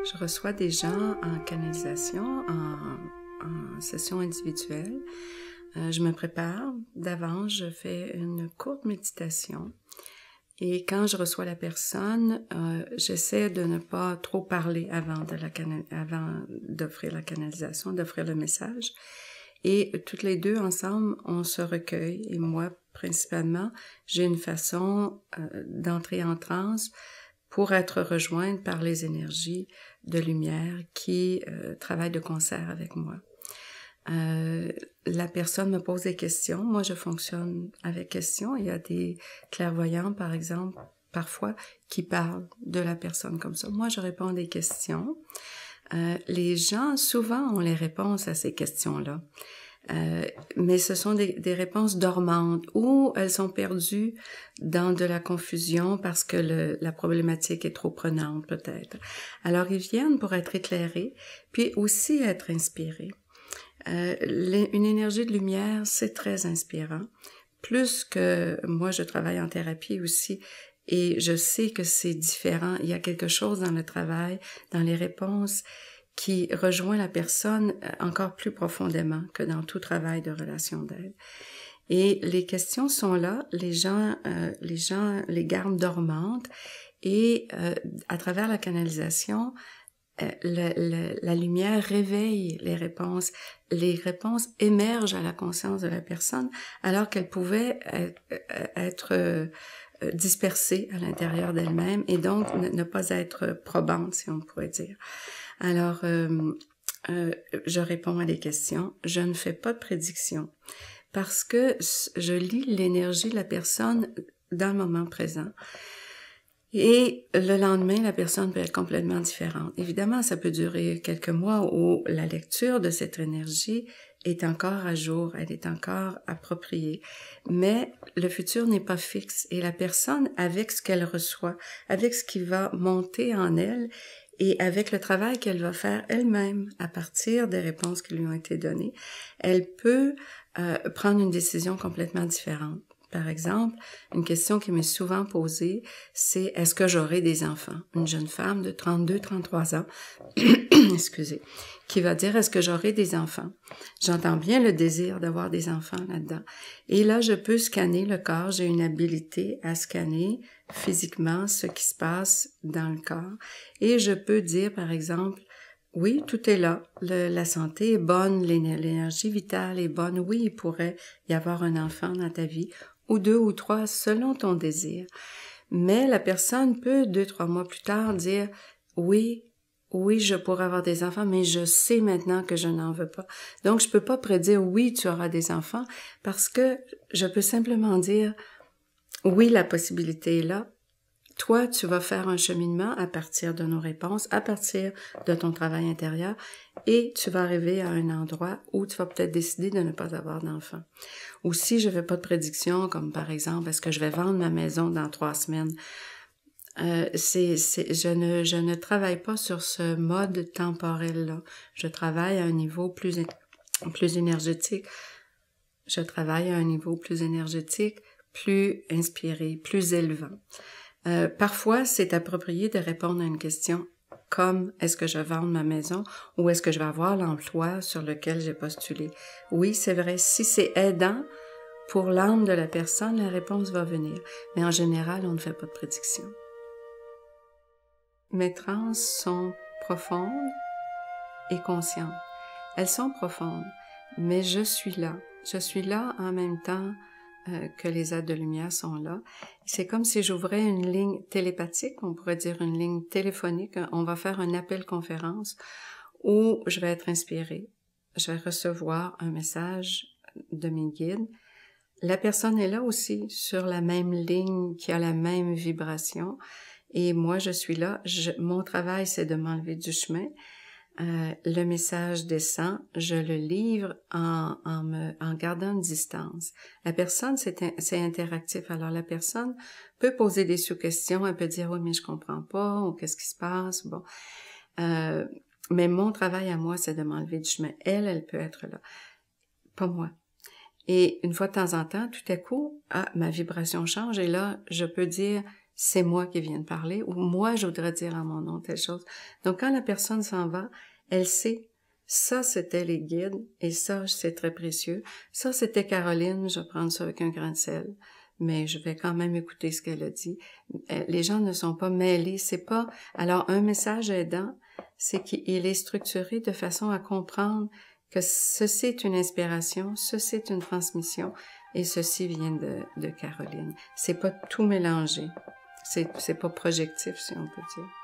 Je reçois des gens en canalisation, en session individuelle. Je me prépare d'avance, je fais une courte méditation. Et quand je reçois la personne, j'essaie de ne pas trop parler avant d'offrir la canalisation, d'offrir le message. Et toutes les deux ensemble, on se recueille. Et moi, principalement, j'ai une façon d'entrer en transe pour être rejointe par les énergies de lumière qui travaillent de concert avec moi. La personne me pose des questions. Moi, je fonctionne avec questions. Il y a des clairvoyants, par exemple, parfois, qui parlent de la personne comme ça. Moi, je réponds à des questions. Les gens, souvent, ont les réponses à ces questions-là. Mais ce sont des réponses dormantes ou elles sont perdues dans de la confusion parce que la problématique est trop prenante, peut-être. Alors, ils viennent pour être éclairés, puis aussi être inspirés. Une énergie de lumière, c'est très inspirant. Plus que moi, je travaille en thérapie aussi et je sais que c'est différent. Il y a quelque chose dans le travail, dans les réponses qui rejoint la personne encore plus profondément que dans tout travail de relation d'aide. Et les questions sont là, les gens les gardent dormantes et à travers la canalisation, la lumière réveille les réponses émergent à la conscience de la personne alors qu'elles pouvaient être dispersées à l'intérieur d'elles-mêmes et donc ne pas être probantes, si on pourrait dire. Alors, je réponds à des questions, je ne fais pas de prédiction parce que je lis l'énergie de la personne dans le moment présent. Et le lendemain, la personne peut être complètement différente. Évidemment, ça peut durer quelques mois où la lecture de cette énergie est encore à jour, elle est encore appropriée. Mais le futur n'est pas fixe et la personne, avec ce qu'elle reçoit, avec ce qui va monter en elle et avec le travail qu'elle va faire elle-même à partir des réponses qui lui ont été données, elle peut prendre une décision complètement différente. Par exemple, une question qui m'est souvent posée, c'est « Est-ce que j'aurai des enfants? » Une jeune femme de 32-33 ans, excusez, qui va dire « Est-ce que j'aurai des enfants? » J'entends bien le désir d'avoir des enfants là-dedans. Et là, je peux scanner le corps, j'ai une habilité à scanner physiquement ce qui se passe dans le corps. Et je peux dire, par exemple, oui, tout est là. La santé est bonne, l'énergie vitale est bonne. Oui, il pourrait y avoir un enfant dans ta vie, ou 2 ou 3, selon ton désir. Mais la personne peut, 2-3 mois plus tard, dire « Oui, je pourrais avoir des enfants, mais je sais maintenant que je n'en veux pas. » Donc, je peux pas prédire « Oui, tu auras des enfants » parce que je peux simplement dire « Oui, la possibilité est là. » Toi, tu vas faire un cheminement à partir de nos réponses, à partir de ton travail intérieur, et tu vas arriver à un endroit où tu vas peut-être décider de ne pas avoir d'enfant. Ou si je fais pas de prédiction, comme par exemple, est-ce que je vais vendre ma maison dans 3 semaines? Je ne travaille pas sur ce mode temporel-là. Je travaille à un niveau plus énergétique. Je travaille à un niveau plus énergétique, plus inspiré, plus élevant. Parfois, c'est approprié de répondre à une question comme « Est-ce que je vais vendre ma maison? » ou « Est-ce que je vais avoir l'emploi sur lequel j'ai postulé? » Oui, c'est vrai, si c'est aidant pour l'âme de la personne, la réponse va venir. Mais en général, on ne fait pas de prédiction. Mes trans sont profondes et conscientes. Elles sont profondes, mais je suis là. Je suis là en même temps que les êtres de lumière sont là. C'est comme si j'ouvrais une ligne télépathique, on pourrait dire une ligne téléphonique. On va faire un appel-conférence où je vais être inspirée. Je vais recevoir un message de mes guides. La personne est là aussi, sur la même ligne, qui a la même vibration. Et moi, je suis là. Mon travail, c'est de m'enlever du chemin. Le message descend, je le livre en gardant une distance. La personne, c'est interactif. Alors, la personne peut poser des sous-questions, elle peut dire « Oui, mais je comprends pas » ou « Qu'est-ce qui se passe? » Bon. Mais mon travail à moi, c'est de m'enlever du chemin. Elle peut être là. Pas moi. Et une fois de temps en temps, tout à coup, ma vibration change et là, je peux dire c'est moi qui viens de parler, ou moi, je voudrais dire en mon nom telle chose. Donc, quand la personne s'en va, elle sait, ça, c'était les guides, et ça, c'est très précieux. Ça, c'était Caroline, je vais prendre ça avec un grain de sel, mais je vais quand même écouter ce qu'elle a dit. Les gens ne sont pas mêlés, c'est pas... Alors, un message aidant, c'est qu'il est structuré de façon à comprendre que ceci est une inspiration, ceci est une transmission, et ceci vient de Caroline. C'est pas tout mélangé. C'est pas projectif, si on peut dire.